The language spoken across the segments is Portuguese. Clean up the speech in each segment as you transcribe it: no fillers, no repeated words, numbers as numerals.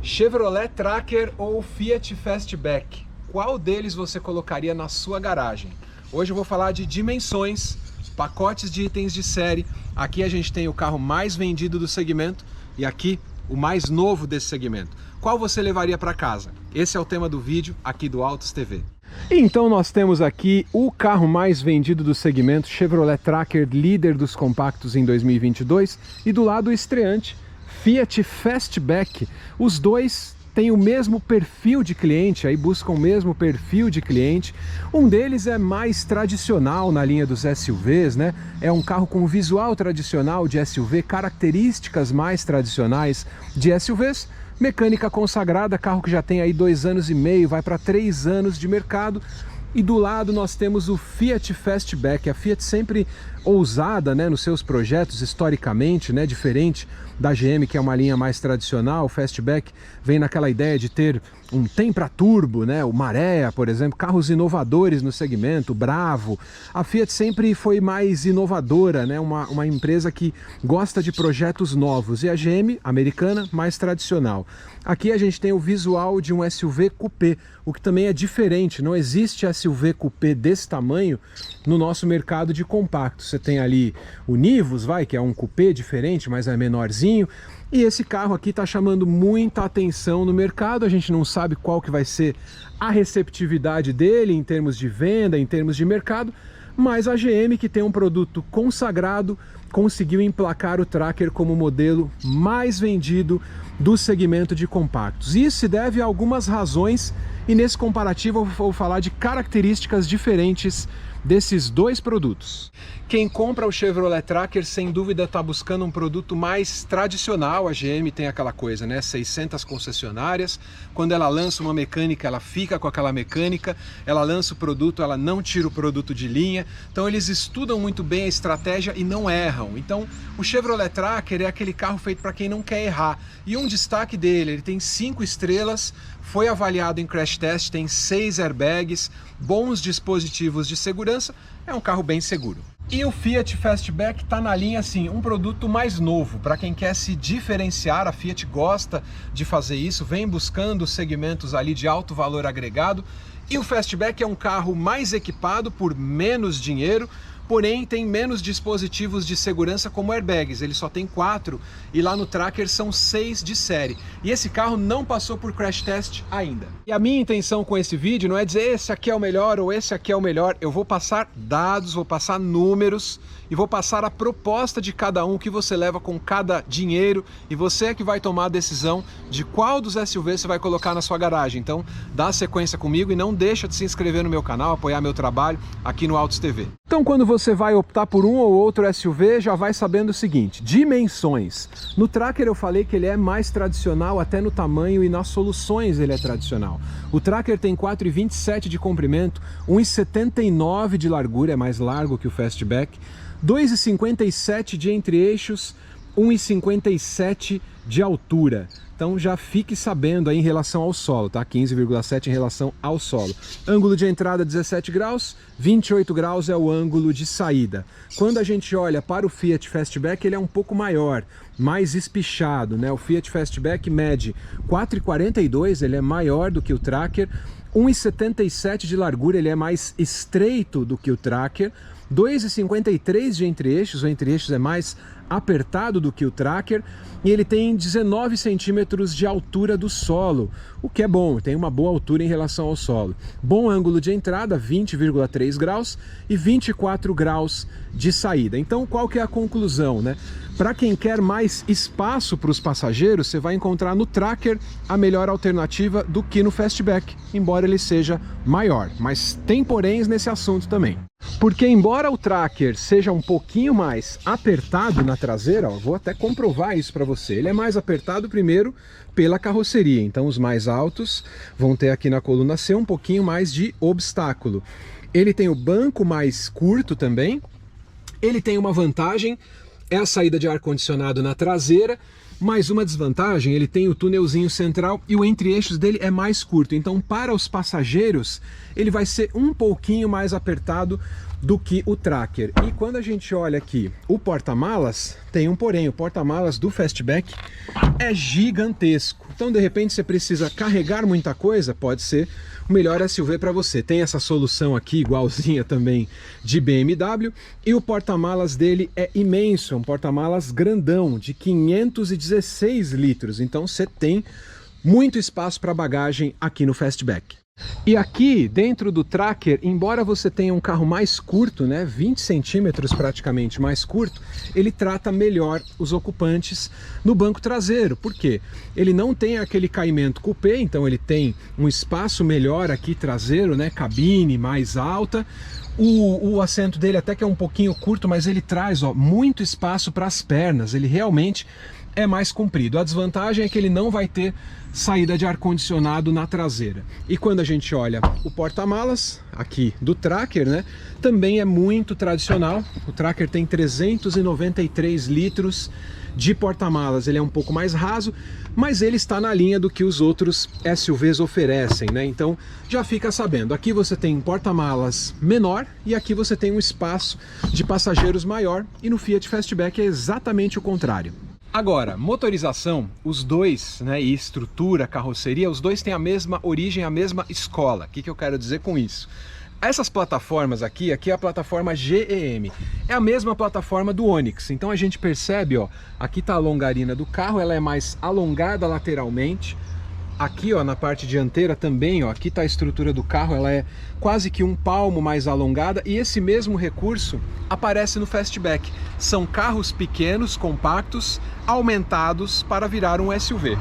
Chevrolet Tracker ou Fiat Fastback? Qual deles você colocaria na sua garagem? Hoje eu vou falar de dimensões, pacotes de itens de série. Aqui a gente tem o carro mais vendido do segmento e aqui o mais novo desse segmento. Qual você levaria para casa? Esse é o tema do vídeo aqui do Autos TV. Então nós temos aqui o carro mais vendido do segmento, Chevrolet Tracker, líder dos compactos em 2022, e do lado o estreante Fiat Fastback. Os dois têm o mesmo perfil de cliente, aí buscam o mesmo perfil de cliente. Um deles é mais tradicional na linha dos SUVs, né? É um carro com visual tradicional de SUV, características mais tradicionais de SUVs. Mecânica consagrada, carro que já tem aí 2 anos e meio, vai para 3 anos de mercado. E do lado nós temos o Fiat Fastback, a Fiat sempre ousada, né, nos seus projetos historicamente, né, diferente da GM, que é uma linha mais tradicional. O Fastback vem naquela ideia de ter um Tempra turbo, né, o Marea, por exemplo, carros inovadores no segmento, Bravo. A Fiat sempre foi mais inovadora, né, uma empresa que gosta de projetos novos, e a GM, americana, mais tradicional. Aqui a gente tem o visual de um SUV coupé, o que também é diferente, não existe SUV coupé desse tamanho no nosso mercado de compactos. Você tem ali o Nivus, que é um coupé diferente, mas é menorzinho. E esse carro aqui está chamando muita atenção no mercado. A gente não sabe qual que vai ser a receptividade dele em termos de venda, em termos de mercado, mas a GM, que tem um produto consagrado, conseguiu emplacar o Tracker como o modelo mais vendido do segmento de compactos. Isso se deve a algumas razões, e nesse comparativo eu vou falar de características diferentes desses dois produtos. Quem compra o Chevrolet Tracker sem dúvida está buscando um produto mais tradicional. A GM tem aquela coisa, né? 600 concessionárias. Quando ela lança uma mecânica, ela fica com aquela mecânica. Ela lança o produto, ela não tira o produto de linha. Então eles estudam muito bem a estratégia e não erram. Então o Chevrolet Tracker é aquele carro feito para quem não quer errar. E um destaque dele, ele tem 5 estrelas, foi avaliado em crash test, tem 6 airbags, bons dispositivos de segurança, é um carro bem seguro. E o Fiat Fastback está na linha, assim, um produto mais novo, para quem quer se diferenciar. A Fiat gosta de fazer isso, vem buscando segmentos ali de alto valor agregado, e o Fastback é um carro mais equipado por menos dinheiro, porém tem menos dispositivos de segurança como airbags. Ele só tem 4 e lá no Tracker são 6 de série. E esse carro não passou por crash test ainda. E a minha intenção com esse vídeo não é dizer esse aqui é o melhor ou esse aqui é o melhor. Eu vou passar dados, vou passar números e vou passar a proposta de cada um, que você leva com cada dinheiro, e você é que vai tomar a decisão de qual dos SUVs você vai colocar na sua garagem. Então dá sequência comigo e não deixa de se inscrever no meu canal, apoiar meu trabalho aqui no Autos TV. Então quando você vai optar por um ou outro SUV, já vai sabendo o seguinte: dimensões. No Tracker eu falei que ele é mais tradicional até no tamanho, e nas soluções ele é tradicional. O Tracker tem 4,27 de comprimento, 1,79 de largura, é mais largo que o Fastback, 2,57 de entre-eixos, 1,57 de altura. Então já fique sabendo aí em relação ao solo, tá? 15,7 em relação ao solo. Ângulo de entrada 17 graus, 28 graus é o ângulo de saída. Quando a gente olha para o Fiat Fastback, ele é um pouco maior, mais espichado, né? O Fiat Fastback mede 4,42, ele é maior do que o Tracker, 1,77 de largura, ele é mais estreito do que o Tracker, 2,53 de entre-eixos, o entre-eixos é mais apertado do que o Tracker, e ele tem 19 centímetros de altura do solo, o que é bom, tem uma boa altura em relação ao solo. Bom ângulo de entrada, 20,3 graus, e 24 graus de saída. Então qual que é a conclusão, né? Para quem quer mais espaço para os passageiros, você vai encontrar no Tracker a melhor alternativa do que no Fastback, embora ele seja maior. Mas tem poréns nesse assunto também. Porque embora o Tracker seja um pouquinho mais apertado na traseira, ó, vou até comprovar isso para você, ele é mais apertado primeiro pela carroceria, então os mais altos vão ter aqui na coluna C um pouquinho mais de obstáculo. Ele tem o banco mais curto também, ele tem uma vantagem, é a saída de ar-condicionado na traseira, mais uma desvantagem, ele tem o túnelzinho central e o entre-eixos dele é mais curto. Então para os passageiros ele vai ser um pouquinho mais apertado do que o Tracker. E quando a gente olha aqui o porta-malas, tem um porém, o porta-malas do Fastback é gigantesco. Então, de repente, você precisa carregar muita coisa, pode ser o melhor SUV para você. Tem essa solução aqui, igualzinha também de BMW, e o porta-malas dele é imenso, é um porta-malas grandão, de 516 litros. Então, você tem muito espaço para bagagem aqui no Fastback. E aqui dentro do Tracker, embora você tenha um carro mais curto, né, 20 centímetros praticamente mais curto, ele trata melhor os ocupantes no banco traseiro. Por quê? Ele não tem aquele caimento coupé, então ele tem um espaço melhor aqui traseiro, né, cabine mais alta. O assento dele até que é um pouquinho curto, mas ele traz, ó, muito espaço para as pernas, ele realmente é mais comprido. A desvantagem é que ele não vai ter saída de ar-condicionado na traseira. E quando a gente olha o porta-malas aqui do Tracker, né, também é muito tradicional. O Tracker tem 393 litros de porta-malas. Ele é um pouco mais raso, mas ele está na linha do que os outros SUVs oferecem, né? Então já fica sabendo, aqui você tem um porta-malas menor e aqui você tem um espaço de passageiros maior, e no Fiat Fastback é exatamente o contrário. Agora, motorização, os dois, né, e estrutura, carroceria, os dois têm a mesma origem, a mesma escola. O que eu quero dizer com isso? Essas plataformas aqui é a plataforma GEM, é a mesma plataforma do Onix. Então a gente percebe, ó, aqui está a longarina do carro, ela é mais alongada lateralmente. Aqui, ó, na parte dianteira também, ó, aqui está a estrutura do carro, ela é quase que um palmo mais alongada, e esse mesmo recurso aparece no Fastback. São carros pequenos, compactos, aumentados para virar um SUV.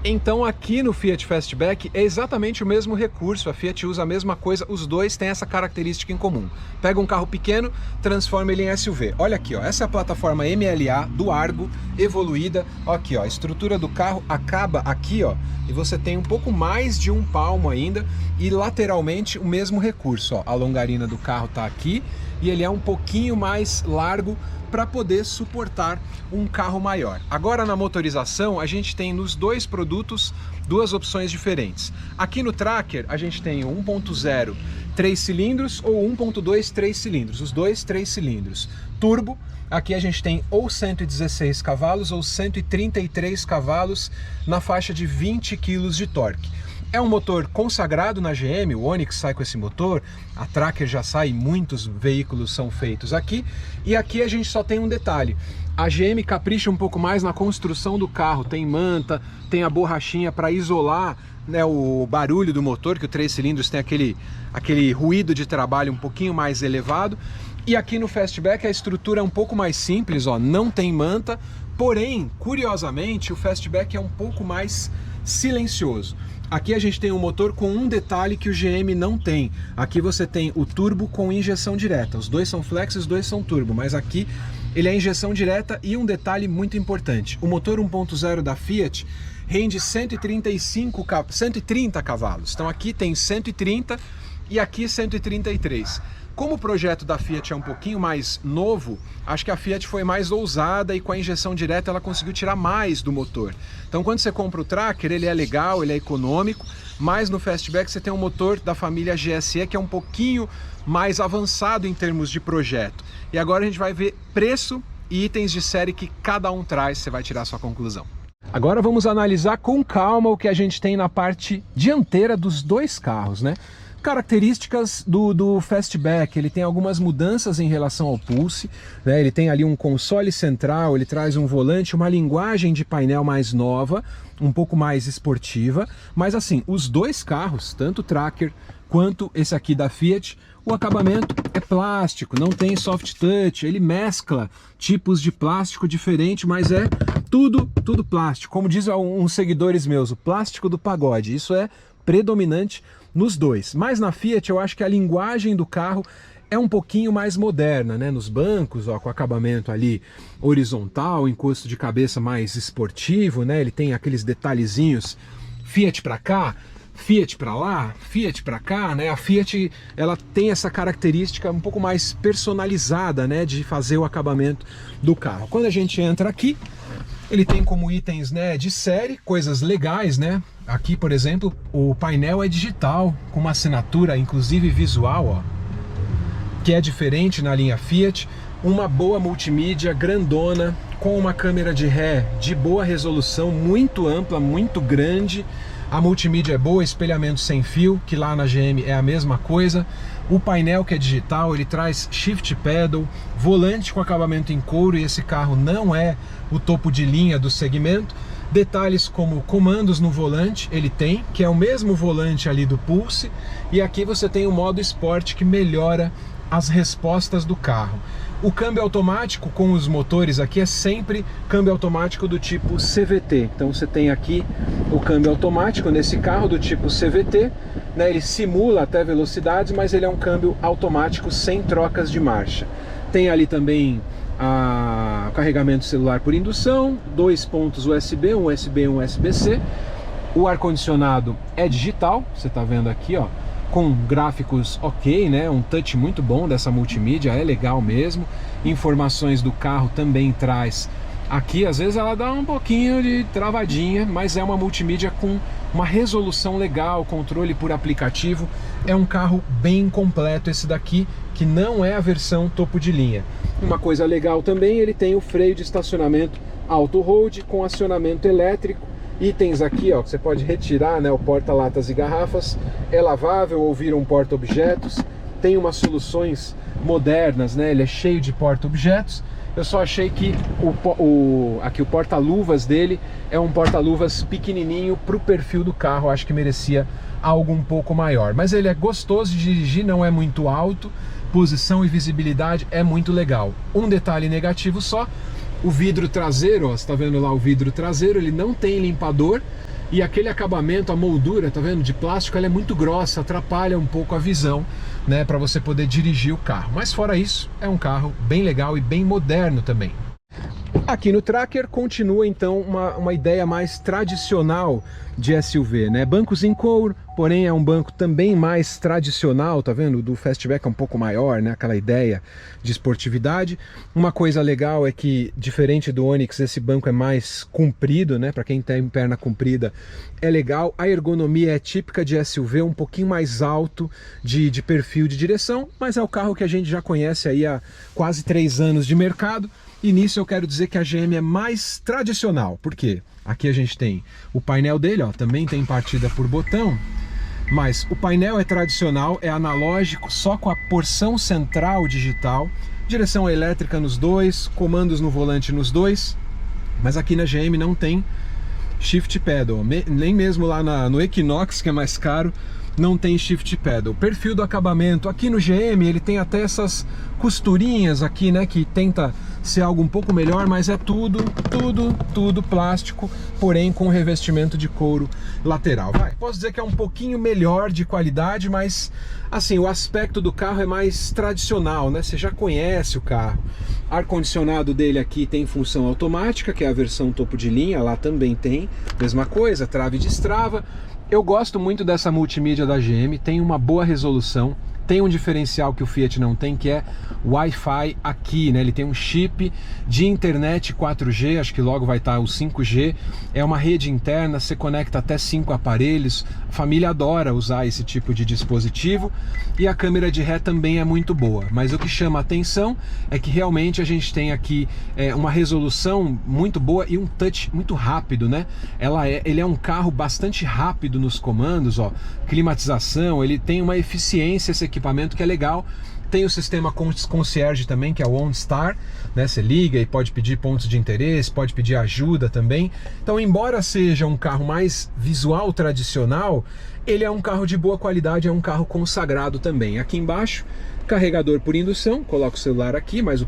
Então aqui no Fiat Fastback é exatamente o mesmo recurso, a Fiat usa a mesma coisa, os dois têm essa característica em comum. Pega um carro pequeno, transforma ele em SUV. Olha aqui, ó, essa é a plataforma MLA do Argo, evoluída. Ó, aqui, ó, a estrutura do carro acaba aqui, ó, e você tem um pouco mais de um palmo ainda, e lateralmente o mesmo recurso, ó. A longarina do carro tá aqui, e ele é um pouquinho mais largo para poder suportar um carro maior. Agora na motorização a gente tem nos dois produtos duas opções diferentes. Aqui no Tracker a gente tem o 1.0 3 cilindros ou 1.2 3 cilindros, os dois 3 cilindros. Turbo, aqui a gente tem ou 116 cavalos ou 133 cavalos na faixa de 20 kg de torque. É um motor consagrado na GM, o Onix sai com esse motor, a Tracker já sai, muitos veículos são feitos aqui. E aqui a gente só tem um detalhe, a GM capricha um pouco mais na construção do carro, tem manta, tem a borrachinha para isolar, né, o barulho do motor, que o 3 cilindros tem aquele ruído de trabalho um pouquinho mais elevado. E aqui no Fastback a estrutura é um pouco mais simples, ó, não tem manta, porém, curiosamente, o Fastback é um pouco mais silencioso. Aqui a gente tem um motor com um detalhe que o GM não tem. Aqui você tem o turbo com injeção direta. Os dois são flex, os dois são turbo, mas aqui ele é injeção direta. E um detalhe muito importante, o motor 1.0 da Fiat rende 130 cavalos. Então aqui tem 130 e aqui 133. Como o projeto da Fiat é um pouquinho mais novo, acho que a Fiat foi mais ousada e com a injeção direta ela conseguiu tirar mais do motor. Então quando você compra o Tracker, ele é legal, ele é econômico, mas no Fastback você tem um motor da família GSE que é um pouquinho mais avançado em termos de projeto. E agora a gente vai ver preço e itens de série que cada um traz, você vai tirar a sua conclusão. Agora vamos analisar com calma o que a gente tem na parte dianteira dos dois carros, né? Características do Fastback, ele tem algumas mudanças em relação ao Pulse, né? Ele tem ali um console central, ele traz um volante, uma linguagem de painel mais nova, um pouco mais esportiva, mas assim, os dois carros, tanto o Tracker quanto esse aqui da Fiat, o acabamento é plástico, não tem soft touch, ele mescla tipos de plástico diferente, mas é tudo plástico. Como diz uns seguidores meus, o plástico do pagode, isso é predominante nos dois. Mas na Fiat eu acho que a linguagem do carro é um pouquinho mais moderna, né? Nos bancos, ó, com acabamento ali horizontal, encosto de cabeça mais esportivo, né? Ele tem aqueles detalhezinhos Fiat para cá, Fiat para lá, Fiat para cá, né? A Fiat, ela tem essa característica um pouco mais personalizada, né, de fazer o acabamento do carro. Quando a gente entra aqui, ele tem como itens, né, de série, coisas legais, né? Aqui, por exemplo, o painel é digital, com uma assinatura, inclusive visual, ó, que é diferente na linha Fiat, uma boa multimídia grandona, com uma câmera de ré de boa resolução, muito ampla, muito grande. A multimídia é boa, espelhamento sem fio, que lá na GM é a mesma coisa. O painel, que é digital, ele traz shift pedal, volante com acabamento em couro, e esse carro não é o topo de linha do segmento. Detalhes como comandos no volante, ele tem, que é o mesmo volante ali do Pulse, e aqui você tem o modo Sport, que melhora as respostas do carro. O câmbio automático com os motores aqui é sempre câmbio automático do tipo CVT. Então você tem aqui o câmbio automático nesse carro do tipo CVT, né? Ele simula até velocidades, mas ele é um câmbio automático sem trocas de marcha. Tem ali também o carregamento celular por indução, 2 pontos USB, um USB e um USB-C. O ar-condicionado é digital, você está vendo aqui, ó, com gráficos ok, né? Um touch muito bom dessa multimídia, é legal mesmo. Informações do carro também traz aqui, às vezes ela dá um pouquinho de travadinha, mas é uma multimídia com uma resolução legal, controle por aplicativo. É um carro bem completo esse daqui, que não é a versão topo de linha. Uma coisa legal também, ele tem o freio de estacionamento auto-hold com acionamento elétrico. Itens aqui, ó, que você pode retirar, né, o porta-latas e garrafas, é lavável ou vira um porta-objetos. Tem umas soluções modernas, né, ele é cheio de porta-objetos. Eu só achei que aqui o porta-luvas dele é um porta-luvas pequenininho para o perfil do carro, acho que merecia algo um pouco maior. Mas ele é gostoso de dirigir, não é muito alto, posição e visibilidade é muito legal. Um detalhe negativo só: o vidro traseiro, ó, você está vendo lá o vidro traseiro, ele não tem limpador, e aquele acabamento, a moldura, tá vendo, de plástico, ela é muito grossa, atrapalha um pouco a visão, né, para você poder dirigir o carro. Mas fora isso, é um carro bem legal e bem moderno também. Aqui no Tracker continua então uma ideia mais tradicional de SUV, né? Bancos em couro, porém é um banco também mais tradicional, tá vendo? O do Fastback é um pouco maior, né? Aquela ideia de esportividade. Uma coisa legal é que, diferente do Onix, esse banco é mais comprido, né? Para quem tem perna comprida, é legal. A ergonomia é típica de SUV, um pouquinho mais alto de perfil de direção, mas é o carro que a gente já conhece aí há quase 3 anos de mercado. E nisso eu quero dizer que a GM é mais tradicional. Por quê? Aqui a gente tem o painel dele, ó, também tem partida por botão, mas o painel é tradicional, é analógico, só com a porção central digital, direção elétrica nos dois, comandos no volante nos dois, mas aqui na GM não tem shift pedal, nem mesmo lá no Equinox, que é mais caro, não tem shift pedal. Perfil do acabamento, aqui no GM ele tem até essas costurinhas aqui, né, que tenta ser algo um pouco melhor, mas é tudo plástico, porém com revestimento de couro lateral. Posso dizer que é um pouquinho melhor de qualidade, mas assim, o aspecto do carro é mais tradicional, né? Você já conhece o carro. Ar-condicionado dele aqui tem função automática, que é a versão topo de linha, lá também tem, mesma coisa, trave de Strava. Eu gosto muito dessa multimídia da GM, tem uma boa resolução, tem um diferencial que o Fiat não tem, que é Wi-Fi aqui, né? Ele tem um chip de internet 4G, acho que logo vai estar o 5G, é uma rede interna, você conecta até 5 aparelhos, a família adora usar esse tipo de dispositivo, e a câmera de ré também é muito boa, mas o que chama a atenção é que realmente a gente tem aqui uma resolução muito boa e um touch muito rápido, né? Ele é um carro bastante rápido nos comandos, ó, climatização, ele tem uma eficiência, esse equipamento, que é legal. Tem o sistema concierge também, que é o OnStar, né? Você liga e pode pedir pontos de interesse, pode pedir ajuda também. Então, embora seja um carro mais visual tradicional, ele é um carro de boa qualidade, é um carro consagrado também. Aqui embaixo, carregador por indução, coloca o celular aqui, mas o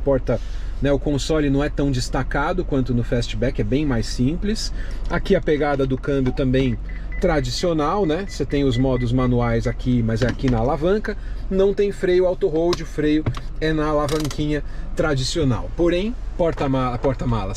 console não é tão destacado quanto no Fastback, é bem mais simples. Aqui a pegada do câmbio também tradicional, né? Você tem os modos manuais aqui, mas é aqui na alavanca. Não tem freio auto-hold, o freio é na alavanquinha tradicional. Porém,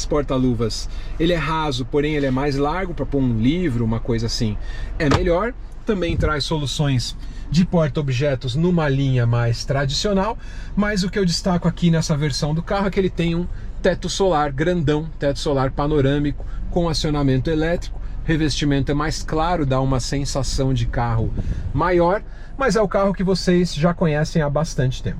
porta-luvas, ele é raso, porém ele é mais largo, para pôr um livro, uma coisa assim, é melhor. Também traz soluções de porta-objetos numa linha mais tradicional, mas o que eu destaco aqui nessa versão do carro é que ele tem um teto solar grandão, teto solar panorâmico com acionamento elétrico. Revestimento é mais claro, dá uma sensação de carro maior, mas é o carro que vocês já conhecem há bastante tempo.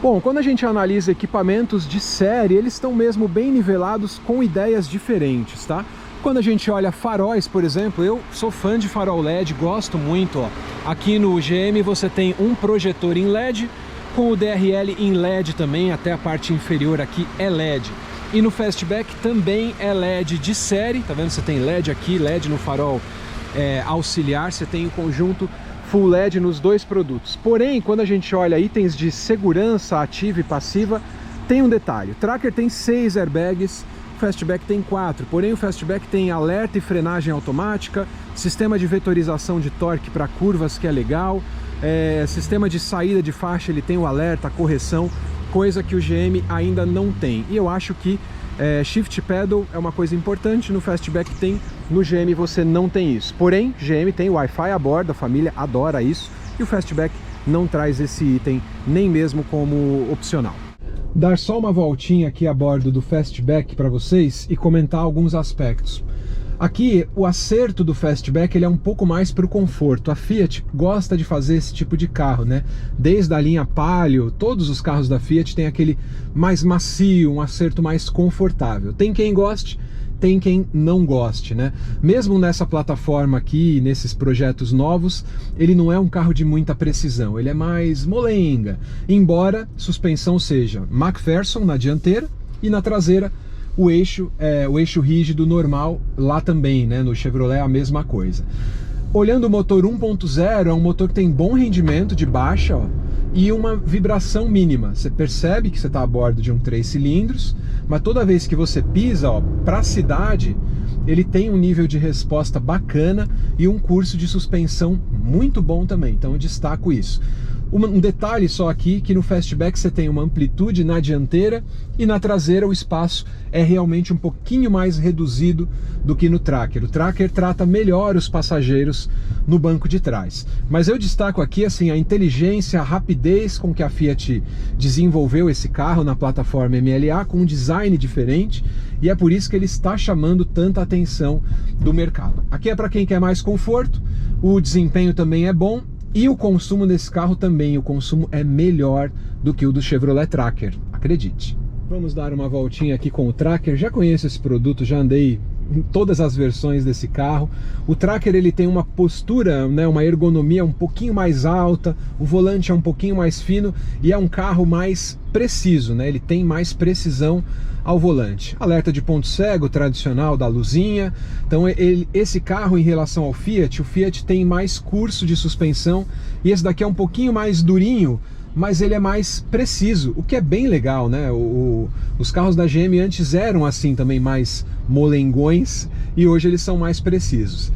Bom, quando a gente analisa equipamentos de série, eles estão mesmo bem nivelados com ideias diferentes, tá? Quando a gente olha faróis, por exemplo, eu sou fã de farol LED, gosto muito, ó. Aqui no GM você tem um projetor em LED, com o DRL em LED também, até a parte inferior aqui é LED. E no Fastback também é LED de série, tá vendo? Você tem LED aqui, LED no farol auxiliar, você tem o conjunto Full LED nos dois produtos. Porém, quando a gente olha itens de segurança ativa e passiva, tem um detalhe. O Tracker tem 6 airbags, o Fastback tem 4. Porém, o Fastback tem alerta e frenagem automática, sistema de vetorização de torque para curvas, que é legal, sistema de saída de faixa, ele tem o alerta, a correção, coisa que o GM ainda não tem. E eu acho que Shift Pedal é uma coisa importante, no Fastback tem, no GM você não tem isso. Porém, GM tem Wi-Fi a bordo, a família adora isso, e o Fastback não traz esse item nem mesmo como opcional. Dar só uma voltinha aqui a bordo do Fastback para vocês e comentar alguns aspectos. Aqui, o acerto do Fastback ele é um pouco mais para o conforto. A Fiat gosta de fazer esse tipo de carro, né? Desde a linha Palio, todos os carros da Fiat têm aquele mais macio, um acerto mais confortável. Tem quem goste, tem quem não goste, né? Mesmo nessa plataforma aqui, nesses projetos novos, ele não é um carro de muita precisão, ele é mais molenga. Embora suspensão seja McPherson na dianteira e na traseira o eixo rígido normal lá também, né? No Chevrolet é a mesma coisa. Olhando o motor 1.0, é um motor que tem bom rendimento de baixa, ó, e uma vibração mínima. Você percebe que você está a bordo de um 3 cilindros, mas toda vez que você pisa, para a cidade, ele tem um nível de resposta bacana e um curso de suspensão muito bom também. Então eu destaco isso. Um detalhe só aqui, que no Fastback você tem uma amplitude na dianteira e na traseira o espaço é realmente um pouquinho mais reduzido do que no Tracker. O Tracker trata melhor os passageiros no banco de trás. Mas eu destaco aqui assim, a inteligência, a rapidez com que a Fiat desenvolveu esse carro na plataforma MLA, com um design diferente, e é por isso que ele está chamando tanta atenção do mercado. Aqui é para quem quer mais conforto, o desempenho também é bom, e o consumo desse carro também, o consumo é melhor do que o do Chevrolet Tracker, acredite. Vamos dar uma voltinha aqui com o Tracker. Já conheço esse produto, já andei em todas as versões desse carro. O Tracker ele tem uma postura, né, uma ergonomia um pouquinho mais alta, o volante é um pouquinho mais fino e é um carro mais preciso, né? Ele tem mais precisão ao volante. Alerta de ponto cego tradicional da luzinha. Então esse carro em relação ao Fiat, o Fiat tem mais curso de suspensão e esse daqui é um pouquinho mais durinho, mas ele é mais preciso, o que é bem legal, né? Os carros da GM antes eram assim também mais molengões e hoje eles são mais precisos.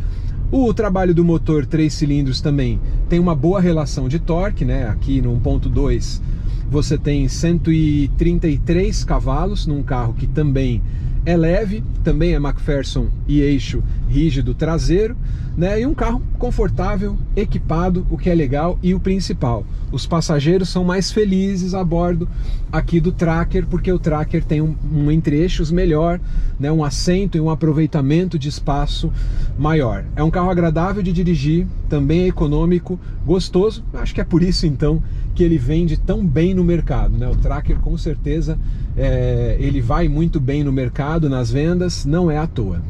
O trabalho do motor 3 cilindros também tem uma boa relação de torque, né? Aqui no 1.2 você tem 133 cavalos num carro que também é leve, também é McPherson e eixo rígido traseiro, né? E um carro confortável, equipado, o que é legal, e o principal, os passageiros são mais felizes a bordo aqui do Tracker, porque o Tracker tem um entre-eixos melhor, né? Um assento e um aproveitamento de espaço maior. É um carro agradável de dirigir, também é econômico, gostoso. Acho que é por isso então que ele vende tão bem no mercado, né? O Tracker com certeza ele vai muito bem no mercado, nas vendas, não é à toa.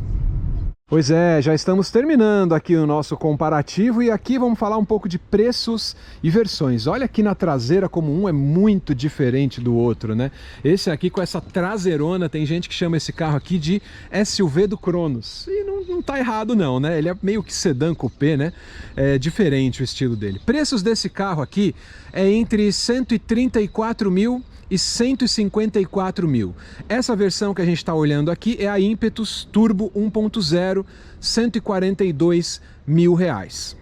Pois é, já estamos terminando aqui o nosso comparativo e aqui vamos falar um pouco de preços e versões. Olha aqui na traseira como um é muito diferente do outro, né? Esse aqui com essa traseirona, tem gente que chama esse carro aqui de SUV do Cronos. E não tá errado não, né? Ele é meio que sedã coupé, né? É diferente o estilo dele. Preços desse carro aqui é entre 134 mil e 154 mil. Essa versão que a gente está olhando aqui é a Impetus Turbo 1.0, 142 mil reais.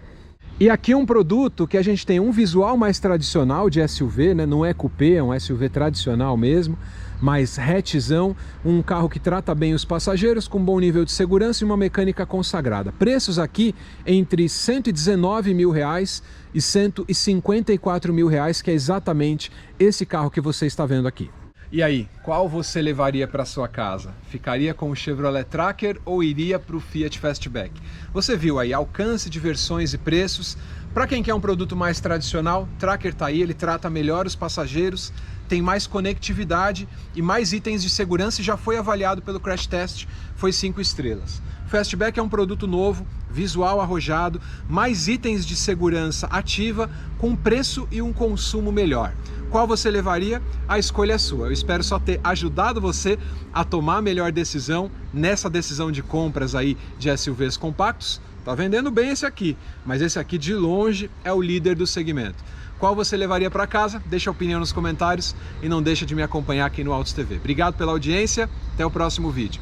E aqui um produto que a gente tem um visual mais tradicional de SUV, né? Não é coupé, é um SUV tradicional mesmo, mais hatchzão, um carro que trata bem os passageiros, com bom nível de segurança e uma mecânica consagrada. Preços aqui entre 119 mil reais e 154 mil reais, que é exatamente esse carro que você está vendo aqui. E aí, qual você levaria para sua casa? Ficaria com o Chevrolet Tracker ou iria para o Fiat Fastback? Você viu aí alcance de versões e preços. Para quem quer um produto mais tradicional, Tracker tá aí, ele trata melhor os passageiros, tem mais conectividade e mais itens de segurança e já foi avaliado pelo Crash Test, foi 5 estrelas. Fastback é um produto novo, visual arrojado, mais itens de segurança ativa, com preço e um consumo melhor. Qual você levaria? A escolha é sua. Eu espero só ter ajudado você a tomar a melhor decisão nessa decisão de compras aí de SUVs compactos. Tá vendendo bem esse aqui, mas esse aqui de longe é o líder do segmento. Qual você levaria para casa? Deixa a opinião nos comentários e não deixa de me acompanhar aqui no Autos TV. Obrigado pela audiência, até o próximo vídeo.